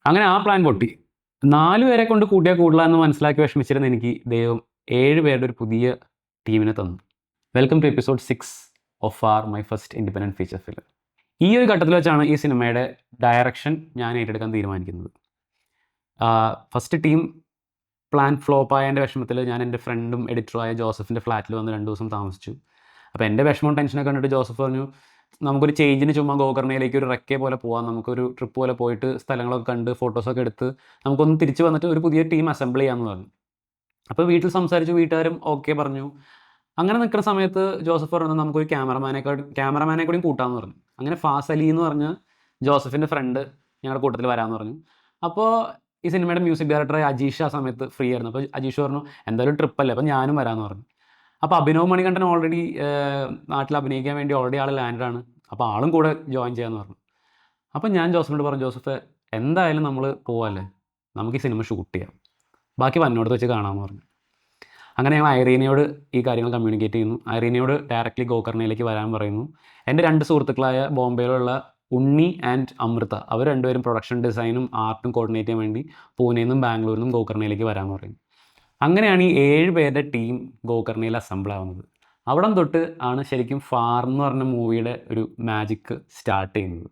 അങ്ങനെ ആ പ്ലാൻ പൊട്ടി. 4 പേരെ കൊണ്ട് കൂട്ടിയാൽ കൂടില്ല എന്ന് മനസ്സിലാക്കി വിഷമിച്ചിരുന്ന എനിക്ക് ദൈവം 7 പേരുടെ ഒരു പുതിയ ടീമിനെ തന്നു. Welcome to episode 6 of my first independent feature film. ഈ ഒരു ഘട്ടത്തിൽ വെച്ചാണ് ഈ സിനിമയുടെ ഡയറക്ഷൻ ഞാൻ ഏറ്റെടുക്കാൻ തീരുമാനിക്കുന്നത്. ഫസ്റ്റ് ടീം പ്ലാൻ ഫ്ലോപ്പ് ആയതിൻ്റെ വിഷമത്തിൽ ഞാൻ എൻ്റെ ഫ്രണ്ടും എഡിറ്ററുമായ ജോസഫിൻ്റെ ഫ്ലാറ്റിൽ വന്ന് 2 ദിവസം താമസിച്ചു. അപ്പോൾ എൻ്റെ വിഷമവും ടെൻഷനൊക്കെ കണ്ടിട്ട് ജോസഫ് പറഞ്ഞു, നമുക്കൊരു ചേഞ്ചിന് ചുമ്മാ ഗോകർണയിലേക്ക് ഒരു റെക്കെ പോലെ പോകാം, നമുക്കൊരു ട്രിപ്പ് പോലെ പോയിട്ട് സ്ഥലങ്ങളൊക്കെ കണ്ട് ഫോട്ടോസൊക്കെ എടുത്ത് നമുക്കൊന്ന് തിരിച്ച് വന്നിട്ട് ഒരു പുതിയ ടീം അസംബിൾ ചെയ്യാമെന്ന് പറഞ്ഞു. അപ്പോൾ വീട്ടിൽ സംസാരിച്ചു, വീട്ടുകാരും ഓക്കെ പറഞ്ഞു. അങ്ങനെ നിൽക്കുന്ന സമയത്ത് ജോസഫ് പറഞ്ഞു, നമുക്കൊരു ക്യാമറമാനെ കൂടി കൂട്ടാമെന്ന് പറഞ്ഞു. അങ്ങനെ ഫാസ് അലി എന്ന് പറഞ്ഞ ജോസഫിൻ്റെ ഫ്രണ്ട് ഞങ്ങളുടെ കൂട്ടത്തിൽ വരാമെന്ന് പറഞ്ഞു. അപ്പോൾ ഈ സിനിമയുടെ മ്യൂസിക് ഡയറക്ടറായ അജീഷ് ആ സമയത്ത് ഫ്രീ ആയിരുന്നു. അപ്പോൾ അജീഷ് പറഞ്ഞു, എന്തായാലും ട്രിപ്പല്ലേ, അപ്പോൾ ഞാനും വരാമെന്ന് പറഞ്ഞു. അപ്പോൾ അഭിനവ് മണികണ്ഠൻ ഓൾറെഡി നാട്ടിൽ അഭിനയിക്കാൻ വേണ്ടി ഓൾറെഡി ആൾ ലാൻഡാണ്. അപ്പോൾ ആളും കൂടെ ജോയിൻ ചെയ്യാമെന്ന് പറഞ്ഞു. അപ്പോൾ ഞാൻ ജോസഫിനോട് പറഞ്ഞു, ജോസഫ് എന്തായാലും നമ്മൾ പോവാല്ലേ, നമുക്ക് ഈ സിനിമ ഷൂട്ട് ചെയ്യാം, ബാക്കി വന്നോടത്ത് വെച്ച് കാണാമെന്ന് പറഞ്ഞു. അങ്ങനെ ഞങ്ങൾ ഐറീനയോട് ഈ കാര്യങ്ങൾ കമ്മ്യൂണിക്കേറ്റ് ചെയ്യുന്നു. ഐറീനയോട് ഡയറക്റ്റ്ലി ഗോകർണയിലേക്ക് വരാൻ പറയുന്നു. എൻ്റെ 2 സുഹൃത്തുക്കളായ ബോംബെയിലുള്ള ഉണ്ണി ആൻഡ് അമൃത, അവർ രണ്ടുപേരും പ്രൊഡക്ഷൻ ഡിസൈനും ആർട്ടും കോർഡിനേറ്റ് ചെയ്യാൻ വേണ്ടി പൂനെയിൽ നിന്നും ബാംഗ്ലൂരിൽ നിന്നും ഗോകർണയിലേക്ക് വരാൻ പറയുന്നു. അങ്ങനെയാണ് ഈ 7 പേരുടെ ടീം ഗോകർണയിൽ അസംബിൾ ആവുന്നത്. അവിടം തൊട്ട് ആണ് ശരിക്കും ഫാർ എന്ന് പറഞ്ഞ മൂവിയുടെ ഒരു മാജിക്ക് സ്റ്റാർട്ട് ചെയ്യുന്നത്.